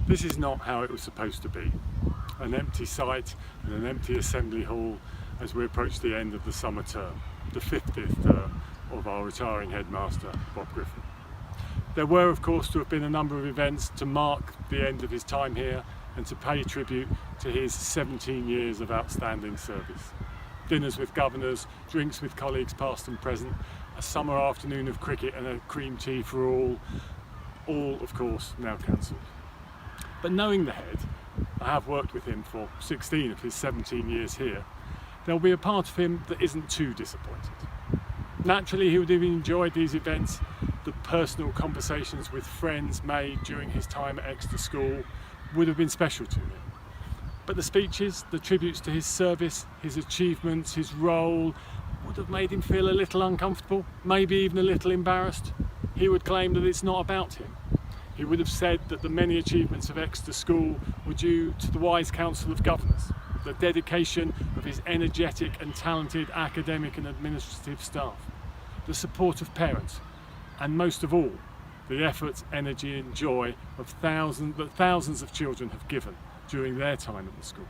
This is not how it was supposed to be. An empty site and an empty assembly hall as we approach the end of the summer term, the 50th term of our retiring headmaster, Bob Griffin. There were, of course, to have been a number of events to mark the end of his time here and to pay tribute to his 17 years of outstanding service. Dinners with governors, drinks with colleagues past and present, a summer afternoon of cricket and a cream tea for all of course now cancelled. But knowing the head, I have worked with him for 16 of his 17 years here, there'll be a part of him that isn't too disappointed. Naturally, he would have enjoyed these events, the personal conversations with friends made during his time at Exeter School would have been special to him. But the speeches, the tributes to his service, his achievements, his role, would have made him feel a little uncomfortable, maybe even a little embarrassed. He would claim that it's not about him. He would have said that the many achievements of Exeter School were due to the wise council of governors, the dedication of his energetic and talented academic and administrative staff, the support of parents, and most of all, the effort, energy and joy of thousands of children have given during their time at the school.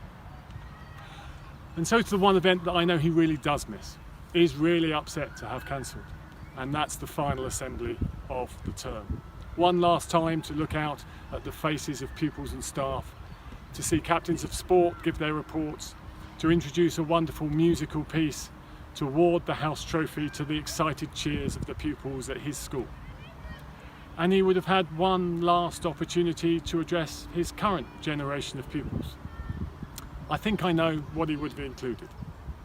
And so to the one event that I know he really does miss, is really upset to have cancelled, and that's the final assembly of the term. One last time to look out at the faces of pupils and staff, to see captains of sport give their reports, to introduce a wonderful musical piece, to award the house trophy to the excited cheers of the pupils at his school. And he would have had one last opportunity to address his current generation of pupils. I think I know what he would have included.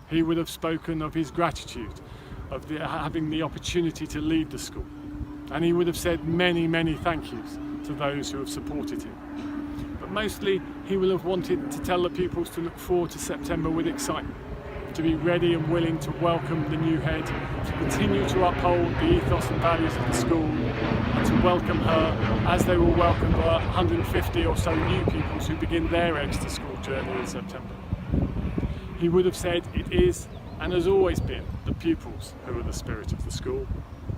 He would have spoken of his gratitude of having the opportunity to lead the school. And he would have said many, many thank yous to those who have supported him. But mostly, he will have wanted to tell the pupils to look forward to September with excitement, to be ready and willing to welcome the new head, to continue to uphold the ethos and values of the school, and to welcome her as they will welcome the 150 or so new pupils who begin their Exeter School journey in September. He would have said it is, and has always been, the pupils who are the spirit of the school.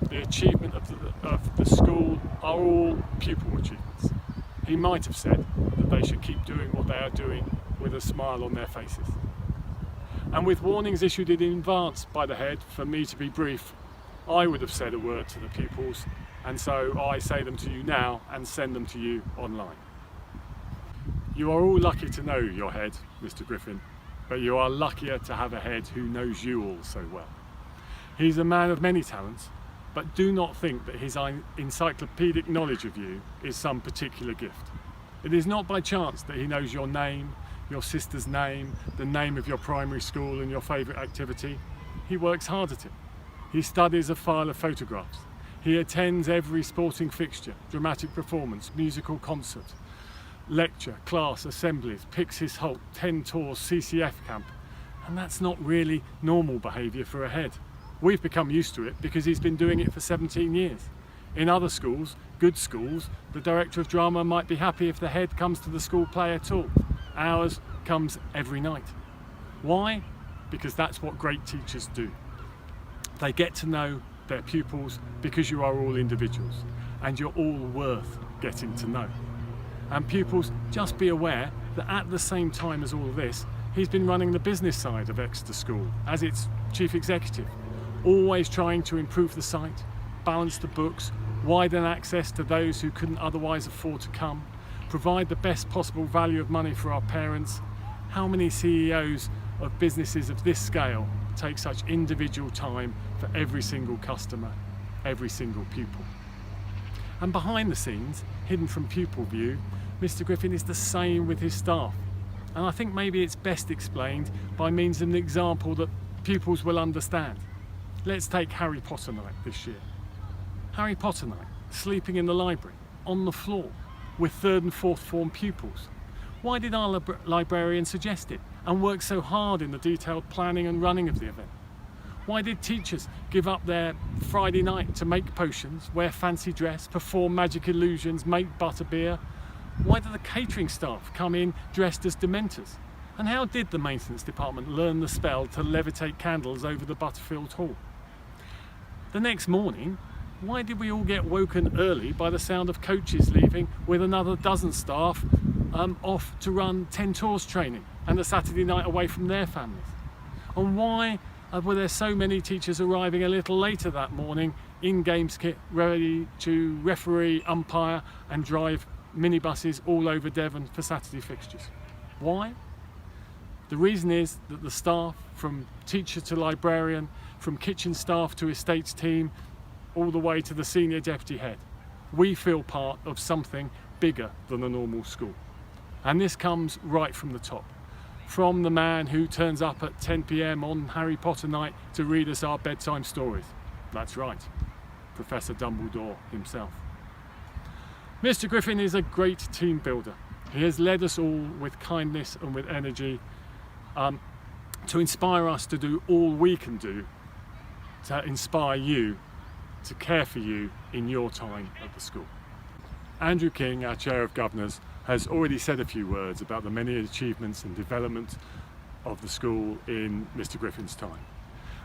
The achievement of the school are all pupil achievements. He might have said that they should keep doing what they are doing with a smile on their faces. And with warnings issued in advance by the head for me to be brief, I would have said a word to the pupils, and so I say them to you now and send them to you online. You are all lucky to know your head, Mr Griffin, but you are luckier to have a head who knows you all so well. He's a man of many talents, but do not think that his encyclopedic knowledge of you is some particular gift. It is not by chance that he knows your name, your sister's name, the name of your primary school and your favourite activity. He works hard at it. He studies a file of photographs. He attends every sporting fixture, dramatic performance, musical concert, lecture, class, assemblies, picks his halt, 10 tours, CCF camp. And that's not really normal behaviour for a head. We've become used to it because he's been doing it for 17 years. In other schools, good schools, the director of drama might be happy if the head comes to the school play at all. Ours comes every night. Why? Because that's what great teachers do. They get to know their pupils because you are all individuals and you're all worth getting to know. And pupils, just be aware that at the same time as all of this, he's been running the business side of Exeter School as its chief executive, always trying to improve the site, balance the books, widen access to those who couldn't otherwise afford to come, provide the best possible value of money for our parents. How many CEOs of businesses of this scale take such individual time for every single customer, every single pupil? And behind the scenes, hidden from pupil view, Mr Griffin is the same with his staff. And I think maybe it's best explained by means of an example that pupils will understand. Let's take Harry Potter night this year. Harry Potter night, sleeping in the library, on the floor, with 3rd and 4th form pupils. Why did our librarian suggest it and work so hard in the detailed planning and running of the event? Why did teachers give up their Friday night to make potions, wear fancy dress, perform magic illusions, make butterbeer? Why did the catering staff come in dressed as Dementors? And how did the maintenance department learn the spell to levitate candles over the Butterfield Hall? The next morning, Why did we all get woken early by the sound of coaches leaving with another dozen staff off to run 10 tours training and the Saturday night away from their families? And why were there so many teachers arriving a little later that morning in games kit, ready to referee, umpire and drive minibuses all over Devon for Saturday fixtures? Why? The reason is that the staff, from teacher to librarian, from kitchen staff to estates team, all the way to the senior deputy head, we feel part of something bigger than a normal school. And this comes right from the top. From the man who turns up at 10 p.m. on Harry Potter night to read us our bedtime stories. That's right, Professor Dumbledore himself. Mr Griffin is a great team builder. He has led us all with kindness and with energy to inspire us to do all we can do to inspire you to care for you in your time at the school. Andrew King, our Chair of Governors, has already said a few words about the many achievements and development of the school in Mr Griffin's time.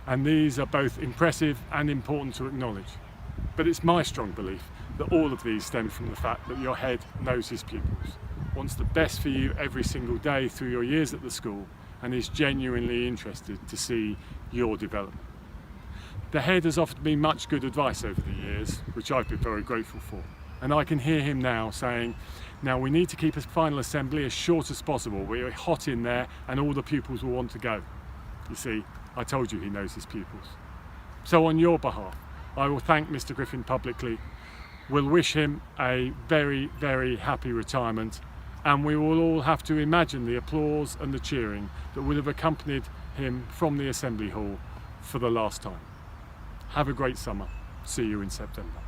And these are both impressive and important to acknowledge. But it's my strong belief that all of these stem from the fact that your head knows his pupils, wants the best for you every single day through your years at the school, and is genuinely interested to see your development. The head has offered me much good advice over the years, which I've been very grateful for. And I can hear him now saying, now we need to keep a final assembly as short as possible. We're hot in there and all the pupils will want to go. You see, I told you he knows his pupils. So on your behalf, I will thank Mr Griffin publicly. We'll wish him a very, very happy retirement, and we will all have to imagine the applause and the cheering that would have accompanied him from the Assembly Hall for the last time. Have a great summer. See you in September.